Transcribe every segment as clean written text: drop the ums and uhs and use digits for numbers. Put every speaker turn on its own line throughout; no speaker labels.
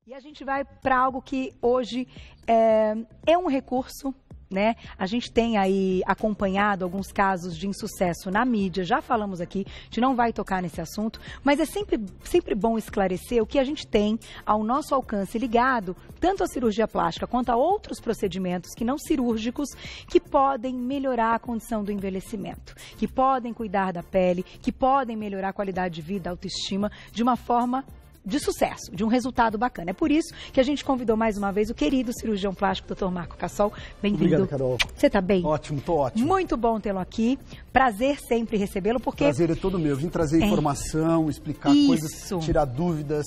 E a gente vai para algo que hoje é um recurso, né? A gente tem aí acompanhado alguns casos de insucesso na mídia, já falamos aqui, a gente não vai tocar nesse assunto, mas é sempre bom esclarecer o que a gente tem ao nosso alcance ligado, tanto à cirurgia plástica quanto a outros procedimentos que não cirúrgicos, que podem melhorar a condição do envelhecimento, que podem cuidar da pele, que podem melhorar a qualidade de vida, a autoestima, de uma forma de sucesso, de um resultado bacana. É por isso que a gente convidou mais uma vez o querido cirurgião plástico, Dr. Marco Cassol. Bem-vindo.
Obrigado, Carol.
Você está bem?
Ótimo, tô ótimo.
Muito bom tê-lo aqui. Prazer sempre recebê-lo, porque...
Prazer é todo meu. Vim trazer informação, explicar coisas, tirar dúvidas,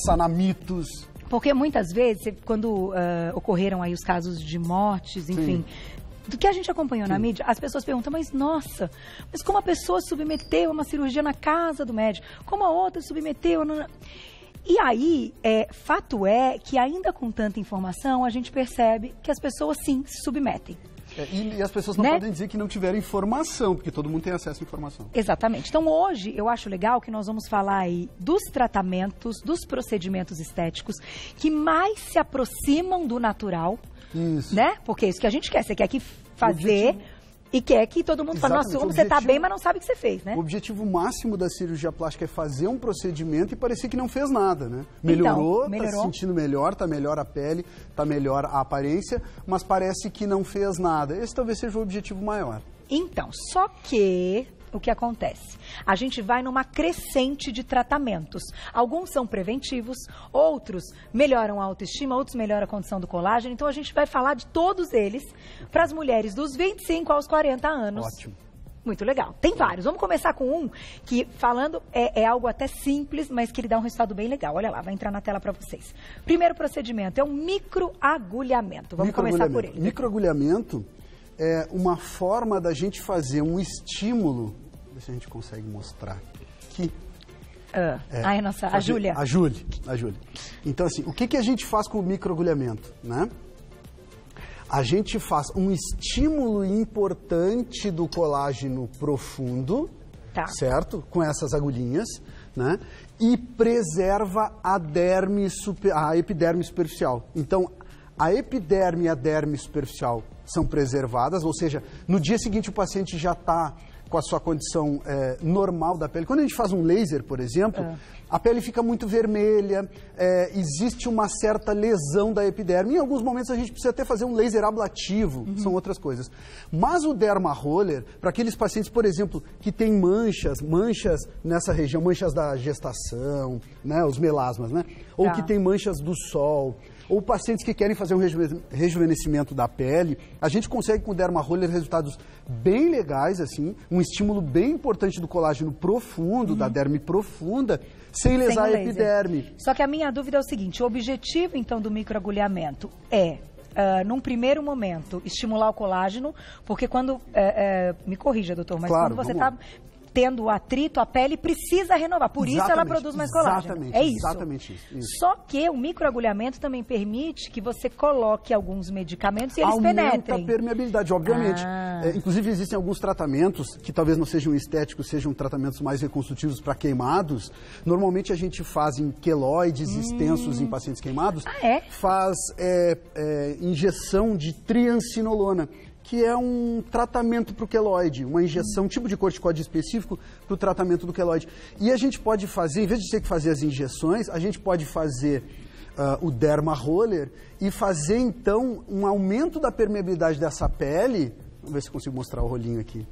sanar mitos.
Porque muitas vezes, quando ocorreram aí os casos de mortes, enfim... Do que a gente acompanhou na mídia, as pessoas perguntam, mas nossa, mas como a pessoa submeteu a uma cirurgia na casa do médico? Como a outra submeteu? E aí, fato é que ainda com tanta informação, a gente percebe que as pessoas sim se submetem.
E as pessoas não podem dizer que não tiveram informação, porque todo mundo tem acesso à informação.
Exatamente. Então hoje eu acho legal que nós vamos falar aí dos tratamentos, dos procedimentos estéticos que mais se aproximam do natural.
Isso.
Né? Porque é isso que a gente quer. Você quer que fazer e quer que todo mundo fale, nossa, como você está bem, mas não sabe o que você fez, né?
O objetivo máximo da cirurgia plástica é fazer um procedimento e parecer que não fez nada, né? Melhorou, está se sentindo melhor, está melhor a pele, está melhor a aparência, mas parece que não fez nada. Esse talvez seja o objetivo maior.
Então, só que... O que acontece? A gente vai numa crescente de tratamentos. Alguns são preventivos, outros melhoram a autoestima, outros melhoram a condição do colágeno. Então, a gente vai falar de todos eles para as mulheres dos 25 aos 40 anos.
Ótimo.
Muito legal. Tem vários. Vamos começar com um que, falando, é algo até simples, mas que ele dá um resultado bem legal. Olha lá, vai entrar na tela para vocês. Primeiro procedimento é um microagulhamento. Vamos começar por ele.
Microagulhamento é uma forma da gente fazer um estímulo. Ver se a gente consegue mostrar aqui.
A Júlia.
A Júlia. Então, assim, o que a gente faz com o microagulhamento, né? A gente faz um estímulo importante do colágeno profundo, certo? Com essas agulhinhas, né? E preserva a epiderme superficial. Então, a epiderme e a derme superficial são preservadas, ou seja, no dia seguinte o paciente já está com a sua condição normal da pele. Quando a gente faz um laser, por exemplo, a pele fica muito vermelha, existe uma certa lesão da epiderme. Em alguns momentos a gente precisa até fazer um laser ablativo, são outras coisas. Mas o derma roller, para aqueles pacientes, por exemplo, que têm manchas nessa região, manchas da gestação, né, os melasmas, né? Ou que têm manchas do sol, ou pacientes que querem fazer um rejuvenescimento da pele, a gente consegue com o derma roller resultados bem legais, assim, um estímulo bem importante do colágeno profundo, da derme profunda, sem lesar a epiderme.
Só que a minha dúvida é o seguinte, o objetivo, então, do microagulhamento num primeiro momento, estimular o colágeno, porque quando... me corrija, doutor, mas quando você está tendo atrito, a pele precisa renovar. Por isso ela produz mais colágeno. É isso.
Exatamente isso.
Só que o microagulhamento também permite que você coloque alguns medicamentos e eles penetrem.
Aumenta a permeabilidade, obviamente. Inclusive, existem alguns tratamentos que talvez não sejam estéticos, sejam tratamentos mais reconstrutivos para queimados. Normalmente a gente faz em queloides extensos em pacientes queimados. Faz injeção de triancinolona, que é um tratamento para o queloide, uma injeção, um tipo de corticoide específico para o tratamento do queloide. E a gente pode fazer, em vez de ter que fazer as injeções, a gente pode fazer o derma roller e fazer, então, um aumento da permeabilidade dessa pele. Vamos ver se eu consigo mostrar o rolinho aqui.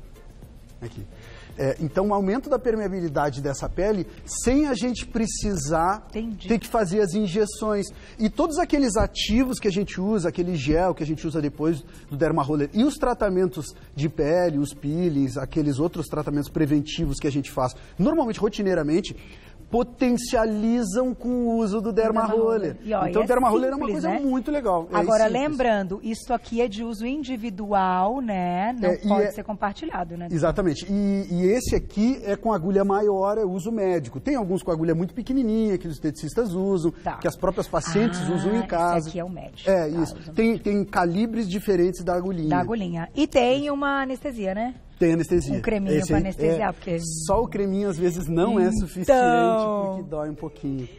Então, um aumento da permeabilidade dessa pele sem a gente precisar ter que fazer as injeções. E todos aqueles ativos que a gente usa, aquele gel que a gente usa depois do derma roller e os tratamentos de pele, os peelings, aqueles outros tratamentos preventivos que a gente faz normalmente, rotineiramente, potencializam com o uso do derma roller. Então, o derma roller é uma coisa muito legal.
Agora, lembrando, isso aqui é de uso individual, né? Não pode ser compartilhado, né?
Exatamente. E esse aqui é com agulha maior, é uso médico. Tem alguns com agulha muito pequenininha, que os esteticistas usam, que as próprias pacientes usam em casa.
Esse aqui é o médico.
Isso. Tem calibres diferentes da agulhinha.
E tem uma anestesia, né?
Tem anestesia.
Um creminho para anestesiar, porque...
Só o creminho às vezes não é suficiente, porque dói um pouquinho.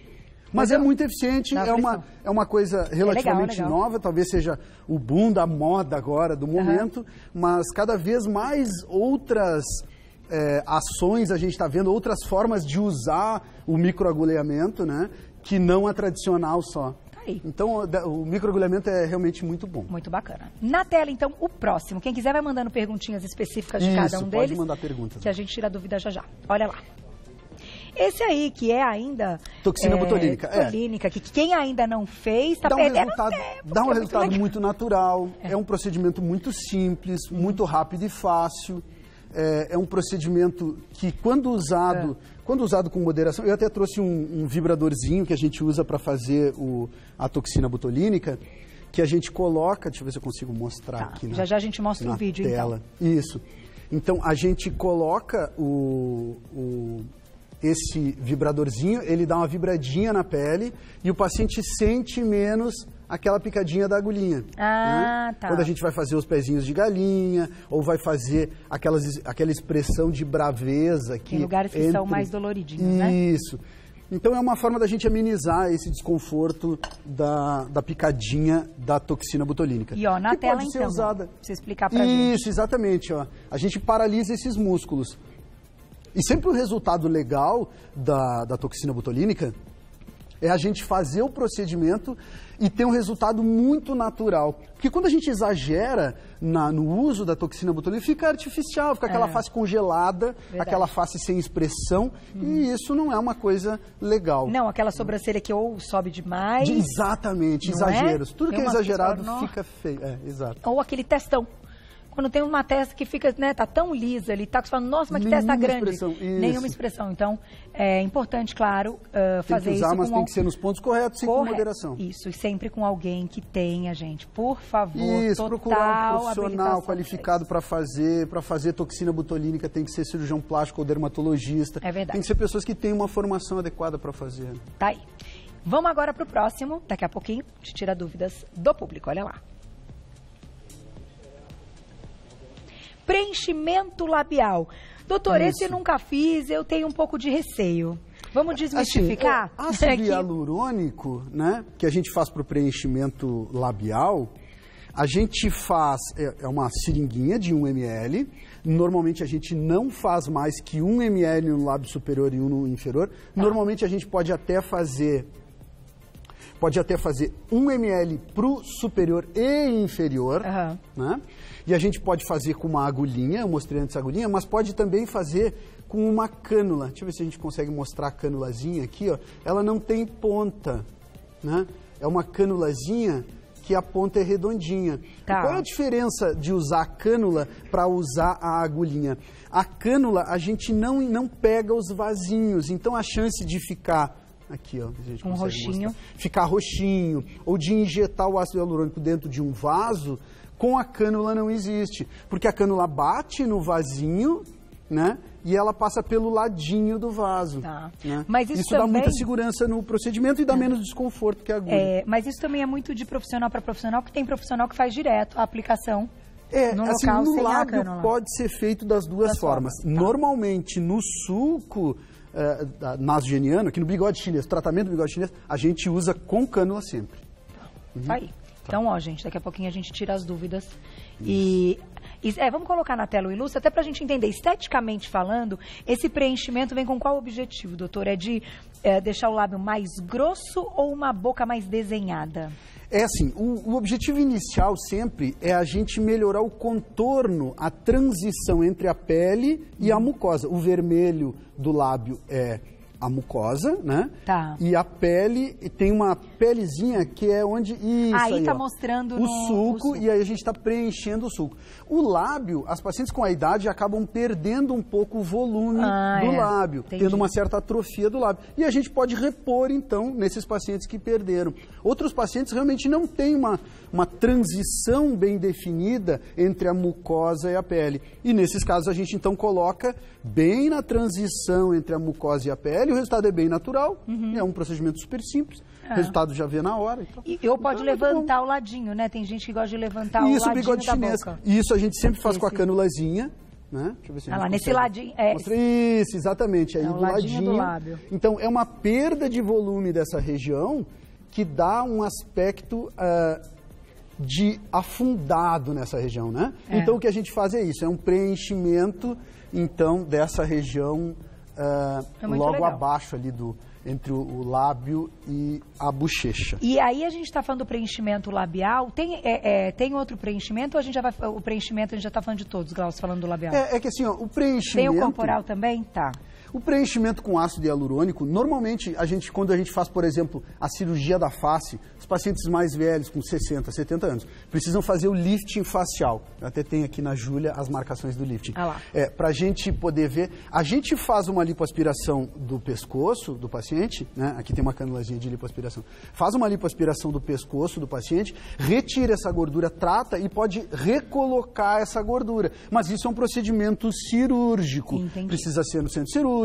Mas é muito eficiente, é uma coisa relativamente nova, talvez seja o boom da moda agora, do momento, mas cada vez mais outras ações a gente está vendo, outras formas de usar o microagulhamento, né, que não a tradicional só. Então, o microagulhamento é realmente muito bom.
Muito bacana. Na tela, então, o próximo. Quem quiser vai mandando perguntinhas específicas de cada um deles.
Pode mandar perguntas.
Que a gente tira a dúvida já já. Olha lá. Esse aí, que é ainda...
Toxina botulínica.
Botulínica, que quem ainda não fez, está perdendo tempo.
Dá um resultado muito natural. É um procedimento muito simples, muito rápido e fácil. É um procedimento que, quando usado com moderação... Eu até trouxe um vibradorzinho que a gente usa para fazer a toxina botulínica, que a gente coloca... Deixa eu ver se eu consigo mostrar aqui
já a gente mostra o vídeo,
tela. Então. Isso. Então, a gente coloca esse vibradorzinho, ele dá uma vibradinha na pele e o paciente sente menos aquela picadinha da agulhinha.
Tá.
Quando a gente vai fazer os pezinhos de galinha, ou vai fazer aquela expressão de braveza que...
Em lugares que são mais doloridinhos, né?
Isso. Então é uma forma da gente amenizar esse desconforto da picadinha da toxina botulínica.
E ó, na tela
pode ser usada.
Pra você explicar pra gente.
Isso, exatamente. Ó. A gente paralisa esses músculos. E sempre o resultado legal da toxina botulínica é a gente fazer o procedimento e ter um resultado muito natural. Porque quando a gente exagera no uso da toxina botulínica, fica artificial, fica aquela face congelada, aquela face sem expressão, e isso não é uma coisa legal.
Não, aquela sobrancelha que ou sobe demais...
Exatamente, exageros. Tudo que é exagerado fica feio. Exato.
Ou aquele testão. Quando tem uma testa que fica, né, tá tão lisa, ele tá falando, nossa, mas que testa grande. Nenhuma expressão. Então, é importante, claro, fazer isso.
Mas tem que ser nos pontos corretos e com moderação.
Isso, e sempre com alguém que tenha, gente. Por favor,
procurar um profissional qualificado para fazer toxina botulínica, tem que ser cirurgião plástico ou dermatologista.
É verdade.
Tem que ser pessoas que têm uma formação adequada para fazer.
Tá aí. Vamos agora pro próximo, daqui a pouquinho, a gente tira dúvidas do público, olha lá. Preenchimento labial. Doutor, esse eu nunca fiz, eu tenho um pouco de receio. Vamos desmistificar?
Assim, o ácido hialurônico, né, que a gente faz para o preenchimento labial, a gente faz, é uma seringuinha de 1 ml, normalmente a gente não faz mais que 1 ml no lábio superior e 1 no inferior. Normalmente a gente pode até fazer 1 ml para o superior e inferior, né? E a gente pode fazer com uma agulhinha, eu mostrei antes a agulhinha, mas pode também fazer com uma cânula. Deixa eu ver se a gente consegue mostrar a cânulazinha aqui, ó. Ela não tem ponta, né? É uma cânulazinha que a ponta é redondinha. Qual é a diferença de usar a cânula para usar a agulhinha? A cânula, a gente não pega os vasinhos, então a chance de ficar... Aqui, ó, a gente consegue
roxinho.
Mostrar. Ficar roxinho, ou de injetar o ácido hialurônico dentro de um vaso, com a cânula não existe. Porque a cânula bate no vasinho, né? E ela passa pelo ladinho do vaso. Né?
Mas isso
também... dá muita segurança no procedimento e dá menos desconforto que a agulha.
Mas isso também é muito de profissional para profissional, porque tem profissional que faz direto a aplicação. No
assim,
local,
no
sem
lábio
a cânula.
pode ser feito das duas formas. Normalmente, no sulco nasogeniano, aqui no bigode chinês, tratamento do bigode chinês, a gente usa com cânula sempre.
Aí. Então, ó, gente, daqui a pouquinho a gente tira as dúvidas. Vamos colocar na tela o ilustre, até pra gente entender, esteticamente falando, esse preenchimento vem com qual objetivo, doutor? É de deixar o lábio mais grosso ou uma boca mais desenhada?
É assim, o objetivo inicial sempre é a gente melhorar o contorno, a transição entre a pele e a mucosa. O vermelho do lábio é a mucosa, né? E a pele, tem uma pelezinha que é onde...
Aí tá mostrando
o sulco, e aí a gente está preenchendo o sulco. O lábio, as pacientes com a idade acabam perdendo um pouco o volume do lábio, tendo uma certa atrofia do lábio. E a gente pode repor, então, nesses pacientes que perderam. Outros pacientes realmente não têm uma transição bem definida entre a mucosa e a pele. E nesses casos a gente, então, coloca bem na transição entre a mucosa e a pele. O resultado é bem natural, é um procedimento super simples, o resultado já vê na hora. Então,
pode levantar o ladinho, né? Tem gente que gosta de levantar o ladinho
bigode
da
chinês.
boca.
Isso a gente sempre faz com a canulazinha, né? Deixa eu ver se
lá, nesse ladinho.
Isso, exatamente, aí do
ladinho
ladinho.
Do lábio.
Então, é uma perda de volume dessa região que dá um aspecto de afundado nessa região, né? Então, o que a gente faz é isso, é um preenchimento, então, dessa região logo
legal.
Abaixo ali entre o lábio e a bochecha.
E aí a gente está falando do preenchimento labial. Tem outro preenchimento ou o preenchimento a gente já está falando de todos, Glaucio, falando do labial?
É que assim, ó, o preenchimento...
Tem o corporal também? Tá.
O preenchimento com ácido hialurônico, normalmente, quando a gente faz, por exemplo, a cirurgia da face, os pacientes mais velhos, com 60, 70 anos, precisam fazer o lifting facial. Eu até tem aqui na Júlia as marcações do lifting. Para a gente poder ver, a gente faz uma lipoaspiração do pescoço do paciente, né? Aqui tem uma canulazinha de lipoaspiração. Faz uma lipoaspiração do pescoço do paciente, retira essa gordura, trata e pode recolocar essa gordura. Mas isso é um procedimento cirúrgico.
Entendi.
Precisa ser no centro cirúrgico.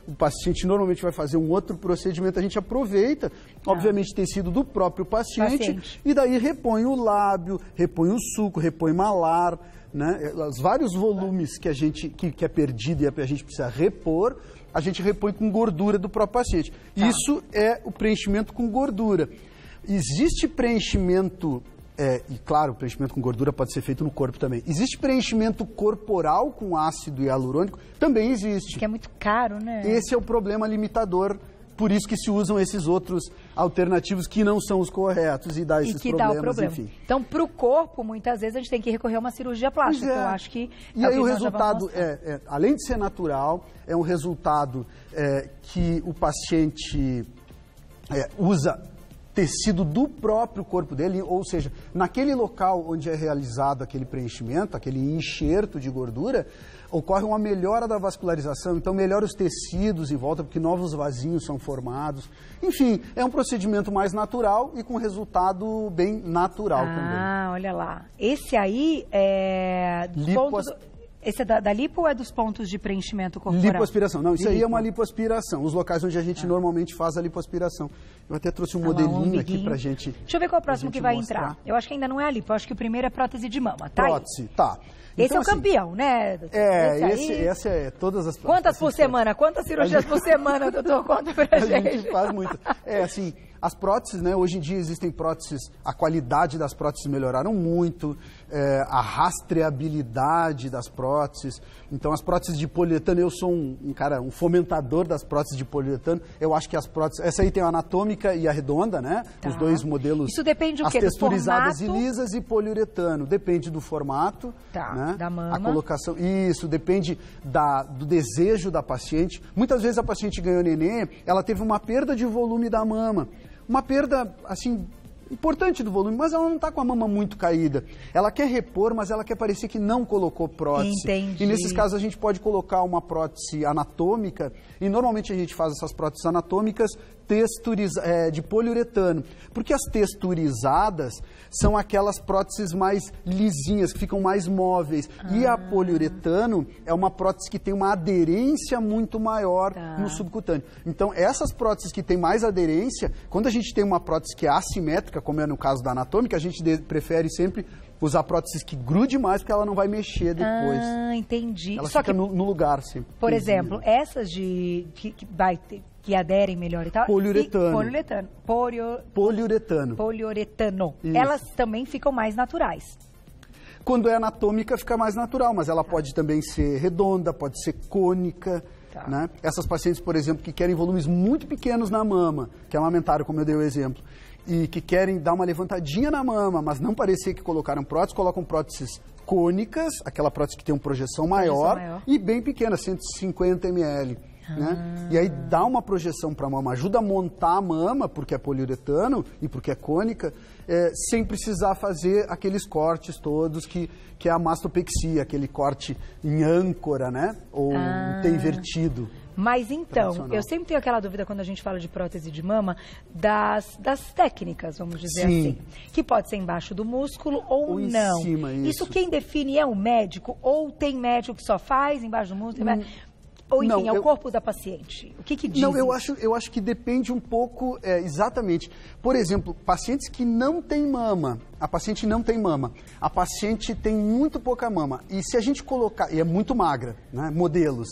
O paciente normalmente vai fazer um outro procedimento, a gente aproveita, obviamente, tecido do próprio paciente, e daí repõe o lábio, repõe o sulco, repõe malar, né? Os vários volumes que a gente que é perdido e a gente precisa repor, a gente repõe com gordura do próprio paciente. Isso é o preenchimento com gordura. Existe preenchimento... e claro, o preenchimento com gordura pode ser feito no corpo também. Existe preenchimento corporal com ácido hialurônico? Também existe.
Que é muito caro, né?
Esse é o problema limitador, por isso que se usam esses outros alternativos que não são os corretos e dá esses problemas,
dá o problema.
Enfim.
Então, para o corpo, muitas vezes a gente tem que recorrer a uma cirurgia plástica, eu acho que...
E aí o resultado, além de ser natural, é um resultado que o paciente usa tecido do próprio corpo dele, ou seja, naquele local onde é realizado aquele preenchimento, aquele enxerto de gordura, ocorre uma melhora da vascularização, então melhora os tecidos em volta, porque novos vasinhos são formados. Enfim, é um procedimento mais natural e com resultado bem natural também.
Ah, olha lá. Esse aí é... Esse é da lipo ou é dos pontos de preenchimento corporal?
Lipoaspiração. Não, isso aí é uma lipoaspiração. Os locais onde a gente normalmente faz a lipoaspiração. Eu até trouxe um modelinho aqui pra gente...
Deixa eu ver qual é o próximo que vai entrar. Eu acho que ainda não é a lipo. Eu acho que o primeiro é prótese de mama, tá?
Prótese, tá.
Esse então, é o campeão, né?
Esse é todas as...
Quantas por semana? Quantas cirurgias por semana, doutor? Conta pra gente.
A gente faz muito. Assim, as próteses, né? Hoje em dia existem próteses, a qualidade das próteses melhoraram muito, a rastreabilidade das próteses. Então, as próteses de poliuretano, eu sou um fomentador das próteses de poliuretano. Eu acho que as próteses... Essa aí tem a anatômica e a redonda, né? Tá. Os dois modelos...
Isso depende do quê?
As texturizadas e lisas e poliuretano. Depende do formato, né?
Da mama.
A colocação... Isso, depende do desejo da paciente. Muitas vezes a paciente ganhou nenê, ela teve uma perda de volume da mama. Uma perda, assim... importante do volume, mas ela não está com a mama muito caída. Ela quer repor, mas ela quer parecer que não colocou prótese.
Entendi.
E nesses casos a gente pode colocar uma prótese anatômica, e normalmente a gente faz essas próteses anatômicas de poliuretano, porque as texturizadas são aquelas próteses mais lisinhas, que ficam mais móveis. E a poliuretano é uma prótese que tem uma aderência muito maior no subcutâneo. Então, essas próteses que têm mais aderência, quando a gente tem uma prótese que é assimétrica, como é no caso da anatômica, a gente prefere sempre usar próteses que grude mais, porque ela não vai mexer depois.
Ah, entendi.
Ela fica no lugar, sempre.
Por exemplo, essas que aderem melhor e tal...
Poliuretano.
Poliuretano. Elas também ficam mais naturais.
Quando é anatômica, fica mais natural, mas ela pode também ser redonda, pode ser cônica. Né? Essas pacientes, por exemplo, que querem volumes muito pequenos na mama, que amamentaram, como eu dei o exemplo, e que querem dar uma levantadinha na mama, mas não parecer que colocaram próteses, colocam próteses cônicas, aquela prótese que tem uma projeção maior e bem pequena, 150 ml. Né? E aí dá uma projeção para a mama, ajuda a montar a mama, porque é poliuretano e porque é cônica, sem precisar fazer aqueles cortes todos que é a mastopexia, aquele corte em âncora, né? Ou tem invertido.
Mas então, eu sempre tenho aquela dúvida quando a gente fala de prótese de mama, das técnicas, vamos dizer assim. Que pode ser embaixo do músculo ou não.
Em cima, isso.
Isso quem define é o médico? Ou tem médico que só faz embaixo do músculo? Ou, enfim, é o corpo da paciente? O que diz?
Não, eu acho que depende um pouco, exatamente. Por exemplo, pacientes que não têm mama, a paciente não tem mama, a paciente tem muito pouca mama, e se a gente colocar, e é muito magra, né, modelos,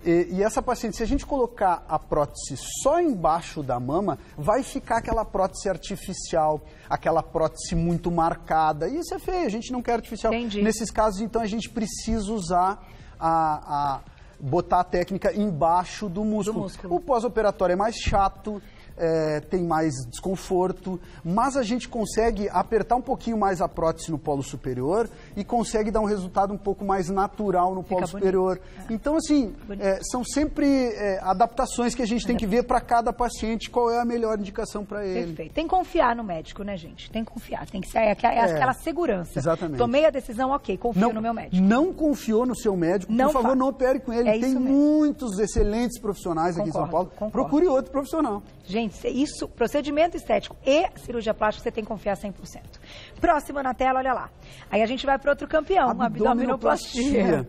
e essa paciente, se a gente colocar a prótese só embaixo da mama, vai ficar aquela prótese artificial, aquela prótese muito marcada, e isso é feio, a gente não quer artificial.
Entendi.
Nesses casos, então, a gente precisa usar botar a técnica embaixo do músculo. O pós-operatório é mais chato, tem mais desconforto, mas a gente consegue apertar um pouquinho mais a prótese no polo superior e consegue dar um resultado um pouco mais natural no polo superior. Então, assim, são sempre adaptações que a gente tem que ver para cada paciente qual é a melhor indicação para ele.
Perfeito. Tem que confiar no médico, né, gente? Tem que confiar. Tem que ser aquela segurança.
Exatamente.
Tomei a decisão, ok, confio no meu médico.
Não confiou no seu médico, por favor, não opere com ele. Tem muitos excelentes profissionais aqui em São Paulo.
Concordo.
Procure outro profissional.
Gente, isso, procedimento estético e cirurgia plástica, você tem que confiar 100%. Próxima na tela, olha lá. Aí a gente vai para outro campeão, abdominoplastia.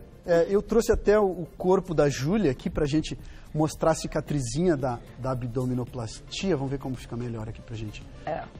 Eu trouxe até o corpo da Júlia aqui pra gente mostrar a cicatrizinha da abdominoplastia. Vamos ver como fica melhor aqui pra gente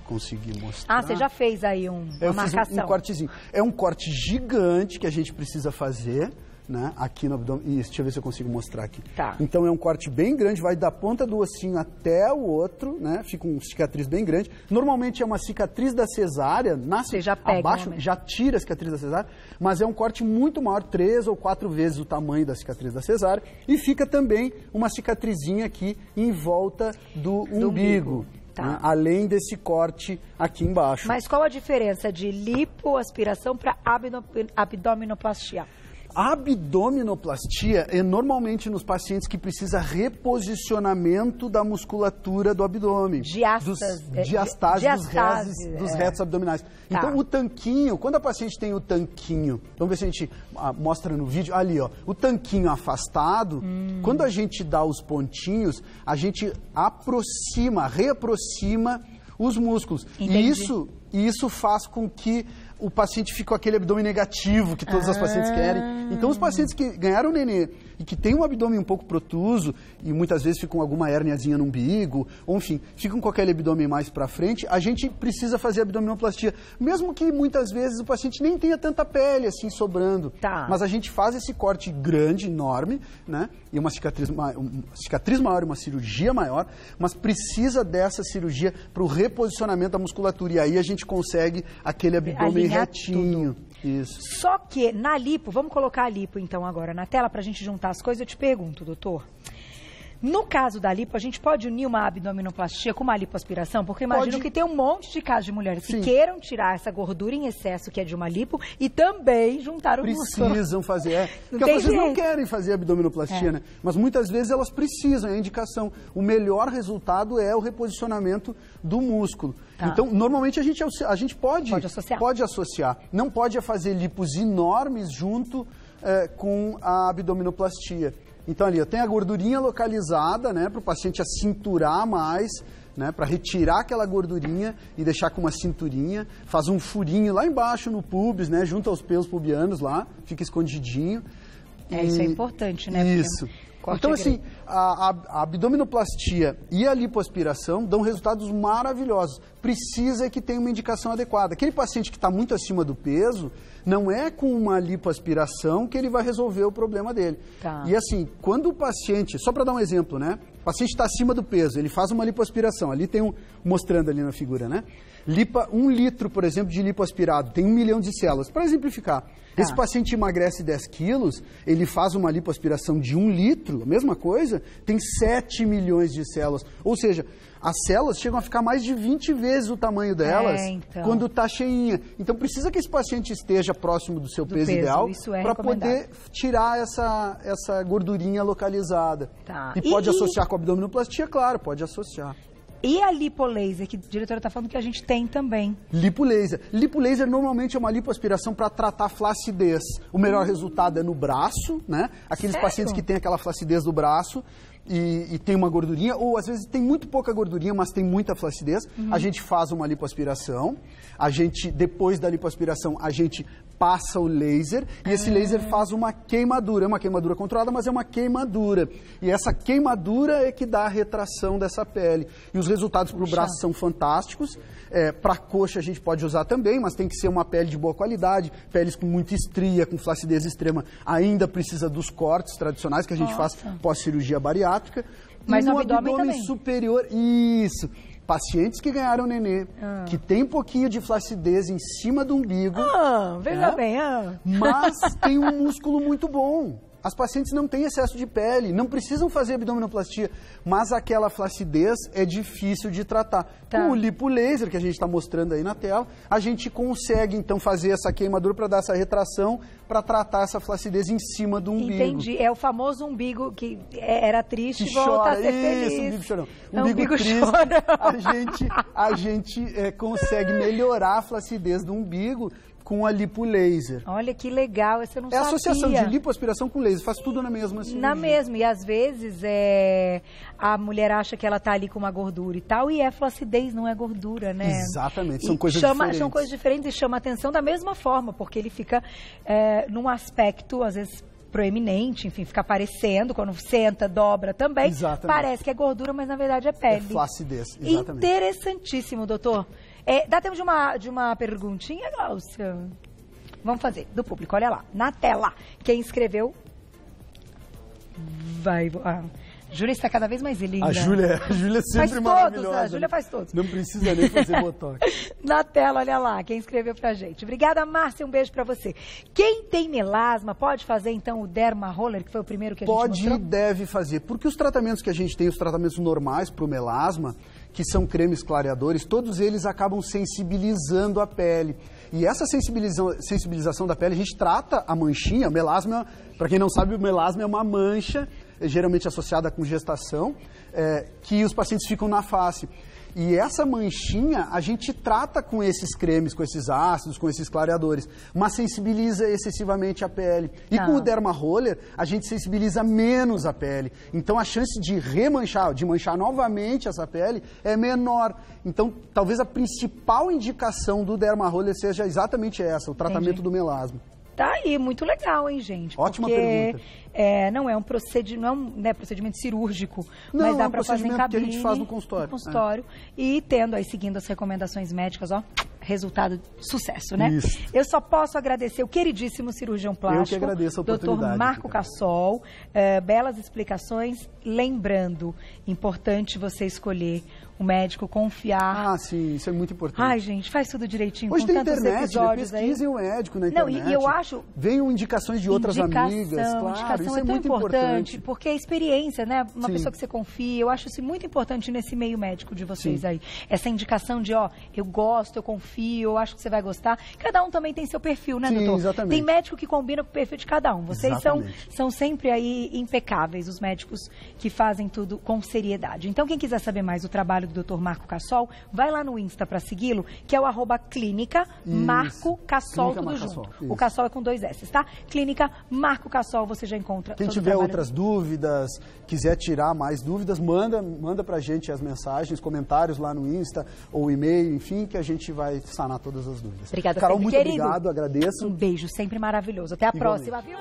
conseguir mostrar.
Ah, você já fez aí uma marcação.
Fiz um cortezinho. É um corte gigante que a gente precisa fazer, né, aqui no abdômen. Isso, deixa eu ver se eu consigo mostrar aqui.
Tá.
Então é um corte bem grande, vai da ponta do ossinho até o outro, né? Fica uma cicatriz bem grande. Normalmente é uma cicatriz da cesárea, nasce abaixo, já tira a cicatriz da cesárea, mas é um corte muito maior, 3 ou 4 vezes o tamanho da cicatriz da cesárea, e fica também uma cicatrizinha aqui em volta do umbigo.
Tá.
Né, além desse corte aqui embaixo.
Mas qual a diferença de lipoaspiração para abdominoplastia?
A abdominoplastia é normalmente nos pacientes que precisa reposicionamento da musculatura do abdômen. Diastase dos retos abdominais. Tá. Então, o tanquinho, quando a paciente tem o tanquinho, vamos ver se a gente mostra no vídeo, ali, ó, o tanquinho afastado, quando a gente dá os pontinhos, a gente reaproxima os músculos.
Entendi.
E isso faz com que o paciente fique com aquele abdômen negativo que todas as pacientes querem. Então, os pacientes que ganharam nenê e que têm um abdômen um pouco protuso e muitas vezes ficam com alguma hérniazinha no umbigo, ou enfim, ficam com aquele abdômen mais para frente, a gente precisa fazer abdominoplastia. Mesmo que muitas vezes o paciente nem tenha tanta pele assim sobrando.
Tá.
Mas a gente faz esse corte grande, enorme, né? E uma cicatriz maior, uma cirurgia maior, mas precisa dessa cirurgia para o reposicionamento da musculatura. E aí a gente consegue aquele abdômen retinho. Isso.
Só que na lipo, vamos colocar a lipo então agora na tela para a gente juntar as coisas. Eu te pergunto, doutor, no caso da lipo, a gente pode unir uma abdominoplastia com uma lipoaspiração? Porque imagino que tem um monte de casos de mulheres que queiram tirar essa gordura em excesso que é de uma lipo e também juntar o músculo.
Precisam fazer, porque as pessoas não querem fazer abdominoplastia, né? Mas muitas vezes elas precisam, é a indicação. O melhor resultado é o reposicionamento do músculo. Tá. Então, normalmente a gente pode associar. Não pode fazer lipos enormes junto com a abdominoplastia. Então, ali, tem a gordurinha localizada, né, para o paciente acinturar mais, né, para retirar aquela gordurinha e deixar com uma cinturinha. Faz um furinho lá embaixo no pubis, né, junto aos pelos pubianos lá, fica escondidinho.
Isso é importante, né?
Isso. Então, assim, a abdominoplastia e a lipoaspiração dão resultados maravilhosos. Precisa que tenha uma indicação adequada. Aquele paciente que está muito acima do peso, não é com uma lipoaspiração que ele vai resolver o problema dele.
Tá.
E assim, quando o paciente, só para dar um exemplo, né? O paciente está acima do peso, ele faz uma lipoaspiração. Ali tem mostrando ali na figura, né? 1 litro, por exemplo, de lipoaspirado, tem 1 milhão de células. Para exemplificar, esse paciente emagrece 10 quilos, ele faz uma lipoaspiração de 1 litro, a mesma coisa, tem 7 milhões de células. Ou seja, as células chegam a ficar mais de 20 vezes o tamanho delas quando está cheinha. Então precisa que esse paciente esteja próximo do seu peso ideal para poder tirar essa gordurinha localizada.
Tá.
E pode associar com a abdominoplastia? Claro, pode associar.
E a lipolaser, que a diretora está falando que a gente tem também.
Lipolaser. Lipolaser normalmente é uma lipoaspiração para tratar flacidez. O melhor resultado é no braço, né? Aqueles pacientes que têm aquela flacidez do braço. e tem uma gordurinha, ou às vezes tem muito pouca gordurinha, mas tem muita flacidez, a gente faz uma lipoaspiração, depois da lipoaspiração, a gente passa o laser, e esse laser faz uma queimadura. É uma queimadura controlada, mas é uma queimadura. E essa queimadura é que dá a retração dessa pele. E os resultados para o braço são fantásticos. Para a coxa a gente pode usar também, mas tem que ser uma pele de boa qualidade, peles com muita estria, com flacidez extrema, ainda precisa dos cortes tradicionais que a gente faz pós-cirurgia bariátrica.
Mas
no
no abdômen também.
superior, isso. Pacientes que ganharam nenê, que tem um pouquinho de flacidez em cima do umbigo.
Veja bem.
Mas tem um músculo muito bom. As pacientes não têm excesso de pele, não precisam fazer abdominoplastia, mas aquela flacidez é difícil de tratar. Com o lipolaser, que a gente está mostrando aí na tela, a gente consegue, então, fazer essa queimadura para dar essa retração, para tratar essa flacidez em cima do umbigo.
Entendi. É o famoso umbigo que era triste e
que
volta
chora.
a ser feliz.
Isso, umbigo chorão.
Umbigo
triste,
chora.
a gente consegue melhorar a flacidez do umbigo com a lipolaser.
Olha que legal, essa eu não sabia.
É a associação de lipoaspiração com laser, faz tudo na mesma cirurgia.
Na mesma, e às vezes a mulher acha que ela está ali com uma gordura e tal, e é flacidez, não é gordura, né?
Exatamente, são coisas diferentes.
São coisas diferentes e chama atenção da mesma forma, porque ele fica num aspecto, às vezes, proeminente, enfim, fica aparecendo, quando senta, dobra também.
Exatamente.
Parece que é gordura, mas na verdade é pele.
É flacidez, exatamente.
Interessantíssimo, doutor. Dá tempo de uma perguntinha, Glaucia? Vamos fazer, do público, olha lá, na tela. Quem escreveu vai... Júlia está cada vez mais linda.
A Júlia é sempre maravilhosa.
A Júlia faz todos.
Não precisa nem fazer botox.
Na tela, olha lá, quem escreveu pra gente. Obrigada, Márcia, um beijo pra você. Quem tem melasma pode fazer, então, o Derma Roller, que foi o primeiro que a gente mostrou?
Pode e deve fazer, porque os tratamentos que a gente tem, os tratamentos normais pro melasma, que são cremes clareadores, todos eles acabam sensibilizando a pele. E essa sensibilização da pele, a gente trata a manchinha, o melasma, para quem não sabe, o melasma é uma mancha, geralmente associada com gestação, que os pacientes ficam na face. E essa manchinha a gente trata com esses cremes, com esses ácidos, com esses clareadores, mas sensibiliza excessivamente a pele. E com o Derma Roller, a gente sensibiliza menos a pele. Então a chance de remanchar, de manchar novamente essa pele é menor. Então talvez a principal indicação do Derma Roller seja exatamente essa, o tratamento do melasma.
Tá aí, muito legal, hein, gente?
Ótima
porque,
pergunta.
Não é um procedimento cirúrgico, mas dá para fazer em cabine.
Que a gente faz no consultório.
E tendo aí, seguindo as recomendações médicas, resultado sucesso, né?
Isso.
Eu só posso agradecer o queridíssimo cirurgião plástico.
Eu que agradeço a oportunidade.
Dr. Marco Cassol, belas explicações. Lembrando, importante você escolher o médico, confiar.
Sim, isso é muito importante.
Ai, gente, faz tudo direitinho.
Hoje
com
tem
tantos
internet,
episódios
pesquisem o médico na internet.
E eu acho...
Venham indicações de outras amigas, claro,
indicação
isso é
tão
muito importante.
Porque a experiência, né? Uma pessoa que você confia, eu acho isso muito importante nesse meio médico de vocês aí.Essa indicação de, eu gosto, eu confio, eu acho que você vai gostar. Cada um também tem seu perfil, né, doutor?
Exatamente.
Tem médico que combina com o perfil de cada um. Vocês são sempre aí impecáveis, os médicos que fazem tudo com seriedade. Então, quem quiser saber mais do trabalho do Dr. Marco Cassol, vai lá no Insta para segui-lo, que é o @clínica Marco Cassol, tudo junto. O Cassol é com 2 S, tá? Clínica Marco Cassol, você já encontra.
Quem tiver outras dúvidas, quiser tirar mais dúvidas, manda pra gente as mensagens, comentários lá no Insta ou e-mail, enfim, que a gente vai sanar todas as dúvidas.
Obrigada,
Carol, muito
querido.
obrigado, agradeço.
Um beijo, sempre maravilhoso. Até a próxima, viu?